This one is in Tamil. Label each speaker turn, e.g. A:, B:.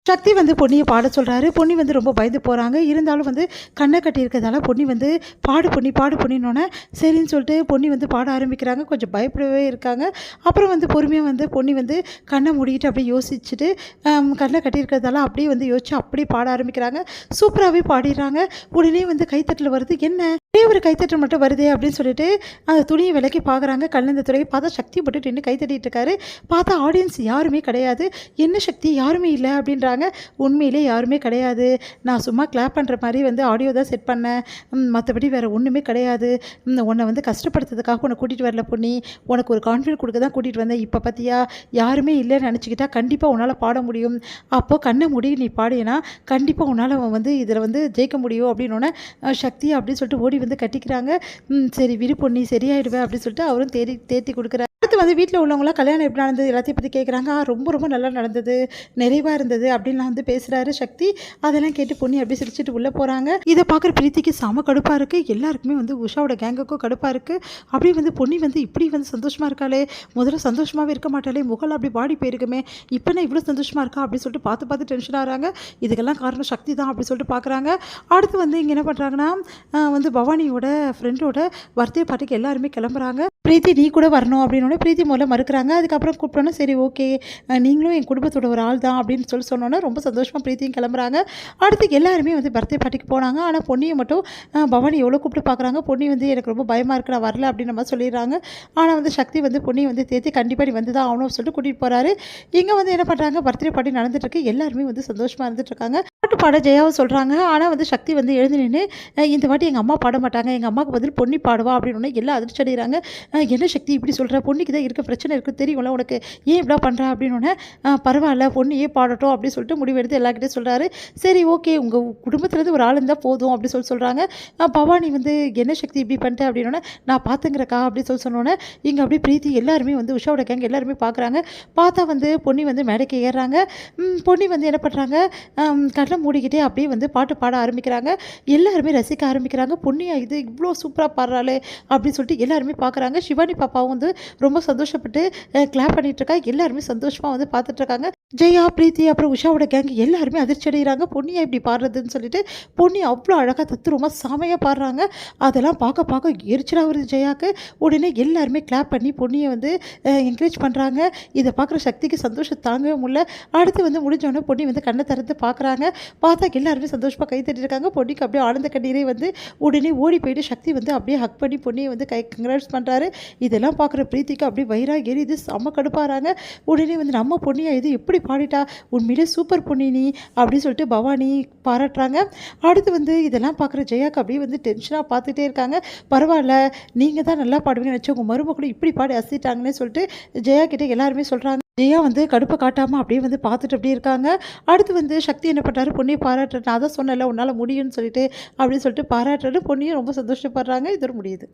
A: சக்தி வந்து பொன்னியை பாட சொல்கிறாரு. பொன்னி வந்து ரொம்ப பயந்து போகிறாங்க. இருந்தாலும் வந்து கண்ணை கட்டி இருக்கிறதால பொன்னி வந்து பாடு பொன்னினோன்னே சரின்னு சொல்லிட்டு பொன்னி வந்து பாட ஆரம்பிக்கிறாங்க. கொஞ்சம் பயப்படவே இருக்காங்க. அப்புறம் வந்து பொறுமையாக வந்து பொன்னி வந்து கண்ணை மூடிக்கிட்டு அப்படியே யோசிச்சுட்டு கண்ணை கட்டியிருக்கிறதால அப்படியே வந்து யோசிச்சு அப்படியே பாட ஆரம்பிக்கிறாங்க. சூப்பராகவே பாடிடுறாங்க. உடனே வந்து கைத்தட்டல் வருது. என்ன ஒரே ஒரு கைத்தட்டல் மட்டும் வருதே அப்படின்னு சொல்லிட்டு அந்த துணியை விலக்கி பார்க்குறாங்க. கண்ணந்த துறையை பார்த்தா சக்தி போட்டு நின்று கைத்தட்டிட்டு இருக்காரு. பார்த்தா ஆடியன்ஸ் யாருமே கிடையாது. என்ன சக்தி யாருமே இல்லை அப்படின்றாங்க. உண்மையிலே யாருமே கிடையாது. நான் சும்மா கிளாப் பண்ணுற மாதிரி வந்து ஆடியோ தான் செட் பண்ணேன். மற்றபடி வேறு ஒன்றுமே கிடையாது. உன்னை வந்து கஷ்டப்படுத்துறதுக்காக உன்னை கூட்டிகிட்டு வரல பொன்னி. உனக்கு ஒரு கான்ஃபிடென்ட் கொடுக்க தான் கூட்டிகிட்டு வந்தேன். இப்போ பார்த்தியா யாருமே இல்லைன்னு நினச்சிக்கிட்டா கண்டிப்பாக உன்னால் பாட முடியும். அப்போது கண்ணை மூடி நீ பாடினா கண்டிப்பாக உன்னால் வந்து இதில் வந்து ஜெயிக்க முடியும் அப்படின்னோடனே சக்தி அப்படின்னு சொல்லிட்டு ஓடி வந்து கட்டிக்கிறாங்க. சரி விரு பொன்னி சரியாயிடுவேன் அப்படின்னு சொல்லிட்டு அவரும் தேத்தி கொடுக்குறாரு. அடுத்து வந்து வீட்டில் உள்ளவங்களாம் கல்யாணம் எப்படி நடந்தது எல்லாத்தையும் பற்றி கேட்குறாங்க. ரொம்ப ரொம்ப நல்லா நடந்தது, நிறைவாக இருந்தது அப்படின்லாம் வந்து பேசுகிறாரு சக்தி. அதெல்லாம் கேட்டு பொன்னி அப்படி சிரிச்சுட்டு உள்ளே போகிறாங்க. இதை பார்க்குற பிரீத்திக்கு செம கடுப்பாக இருக்குது. எல்லாருக்குமே வந்து உஷாவோட கேங்குக்கும் கடுப்பாக இருக்குது. அப்படியே வந்து பொன்னி வந்து இப்படி வந்து சந்தோஷமாக இருக்காளே, முதல்ல சந்தோஷமாகவே இருக்க மாட்டாளே, முகல் அப்படி பாடி போயிருக்குமே, இப்போனா இவ்வளோ சந்தோஷமாக இருக்கா அப்படின்னு சொல்லிட்டு பார்த்து டென்ஷன் ஆகிறாங்க. இதுக்கெல்லாம் காரணம் சக்தி தான் அப்படின்னு சொல்லிட்டு பார்க்குறாங்க. அடுத்து வந்து இங்கே என்ன பண்ணுறாங்கன்னா வந்து பவானியோட ஃப்ரெண்டோட பர்த்டே பார்ட்டிக்கு எல்லாருமே கிளம்புறாங்க. பிரீத்தி நீ கூட வரணும் அப்படின்னோடனே பிரீத்தி முதல்ல மறுக்கிறாங்க. அதுக்கப்புறம் கூப்பிட்டோன்னா சரி ஓகே நீங்களும் என் குடும்பத்தோட ஒரு ஆள் தான் அப்படின்னு சொன்னோன்னே ரொம்ப சந்தோஷமாக பிரீத்தியும் கிளம்புறாங்க. அடுத்து எல்லாருமே வந்து பர்த்டே பார்ட்டிக்கு போனாங்க. ஆனால் பொன்னியை மட்டும் பவானி எவ்வளோ கூப்பிட்டு பார்க்குறாங்க. பொன்னி வந்து எனக்கு ரொம்ப பயமாக இருக்குது, நான் வரல அப்படின்ற மாதிரி சொல்லிடுறாங்க. ஆனால் வந்து சக்தி வந்து பொன்னியை வந்து தேத்தி கண்டிப்பாக நீ வந்து தான் ஆகணும்னு சொல்லிட்டு கூட்டிகிட்டு போகிறாரு. இங்கே வந்து என்ன பண்ணுறாங்க, பர்த்டே பார்ட்டி நடந்துட்டுருக்கு. எல்லாருமே வந்து சந்தோஷமாக இருந்துட்டுருக்காங்க. பாட்டு பாட ஜெயாவை சொல்கிறாங்க. ஆனால் வந்து சக்தி வந்து எழுந்து நின்று இந்த வாட்டி எங்கள் அம்மா பாட மாட்டாங்க, எங்கள் அம்மாவுக்கு பதில் பொன்னி பாடுவா அப்படின்னு எல்லாம் அதிர்ச்சி அடைகிறாங்க. என்ன சக்தி இப்படி சொல்கிற, பொன்னிக்கு தான் இருக்க பிரச்சனை இருக்குது தெரியும்ல உனக்கு, ஏன் இப்படி பண்ணுற அப்படின்னோடனே பரவாயில்ல பொன்னியே பாடட்டும் அப்படின்னு சொல்லிட்டு முடிவெடுத்து எல்லாருக்கிட்டே சொல்கிறாரு. சரி ஓகே உங்கள் குடும்பத்துலேருந்து ஒரு ஆள் இருந்தால் போதும் அப்படி சொல்கிறாங்க. பவானி வந்து என்ன சக்தி இப்படி பண்ணிட்டேன் அப்படின்னோடனே நான் பார்த்துங்கிறக்கா அப்படின்னு சொன்னோன்னே இங்கே அப்படியே பிரீத்தி எல்லாருமே வந்து உஷாவோட கேங்க எல்லாருமே பார்க்குறாங்க. பார்த்தா வந்து பொன்னி வந்து மேடைக்கு ஏறுறாங்க. பொன்னி வந்து என்ன பண்ணுறாங்க, கண்ணை மூடிக்கிட்டே அப்படியே வந்து பாட்டு பாட ஆரம்பிக்கிறாங்க. எல்லாருமே ரசிக்க ஆரம்பிக்கிறாங்க. பொன்னியா இது இவ்வளோ சூப்பராக பாடுறாளே அப்படின்னு சொல்லிட்டு எல்லாருமே பார்க்குறாங்க. சிவானி பாப்பாவும் வந்து ரொம்ப சந்தோஷப்பட்டு கிளாப் பண்ணிட்டு இருக்கா. எல்லாருமே சந்தோஷமாக வந்து பார்த்துட்டு இருக்காங்க. ஜெயா பிரீத்தி அப்புறம் உஷாவோட கேங் எல்லாருமே அதிர்ச்சி அடைகிறாங்க. பொன்னியா இப்படி பாடுறதுன்னு சொல்லிட்டு பொன்னி அவ்வளோ அழகாக தத்துருவமாக செமையாக பாடுறாங்க. அதெல்லாம் பார்க்க எரிச்சலாக வருது ஜெயாவுக்கு. உடனே எல்லாருமே கிளாப் பண்ணி பொன்னியை வந்து என்கரேஜ் பண்ணுறாங்க. இதை பார்க்குற சக்திக்கு சந்தோஷம் தாங்கவே முடியல. அடுத்து வந்து முடிஞ்சோடனே பொன்னி வந்து கண்ணை திறந்து பார்க்குறாங்க. பார்த்தா எல்லாருமே சந்தோஷமாக கை தட்டிட்டு இருக்காங்க. பொன்னிக்கு அப்படியே ஆனந்த கண்ணீரே வந்து உடனே ஓடி போயிட்டு சக்தி வந்து அப்படியே ஹக் பண்ணி பொன்னியை வந்து கங்க்ராட்ஸ் பண்ணுறாரு. இதெல்லாம் பார்க்குற பிரீத்திக்கு அப்படியே வயிறாக எரியுது, செம்ம கடுப்பாகிறாங்க. உடனே வந்து நம்ம பொன்னியா இது எப்படி பாடிட்டா, உண்மையிலே சூப்பர் பொன்னி நீ அப்படின்னு சொல்லிட்டு பவானி பாராட்டுறாங்க. அடுத்து வந்து இதெல்லாம் பார்க்குற ஜெயாக்கு அப்படியே வந்து டென்ஷனாக பார்த்துட்டே இருக்காங்க. பரவாயில்ல நீங்கள் தான் நல்லா பாடுவீங்கன்னு நினச்சி உங்கள் மருமகளும் இப்படி பாடி அசிட்டாங்கன்னு சொல்லிட்டு ஜெயா கிட்டே எல்லாருமே சொல்கிறாங்க. ஜெயா வந்து கடுப்பை காட்டாமல் அப்படியே வந்து பார்த்துட்டு அப்படியே இருக்காங்க. அடுத்து வந்து சக்தி என்ன பண்ணுறாரு, பொன்னியை பாராட்டுறது, நான் தான் சொன்னல உன்னால் முடியும்னு சொல்லிட்டு அப்படின்னு சொல்லிட்டு பாராட்டுறது. பொன்னியும் ரொம்ப சந்தோஷப்படுறாங்க. இது முடியுது.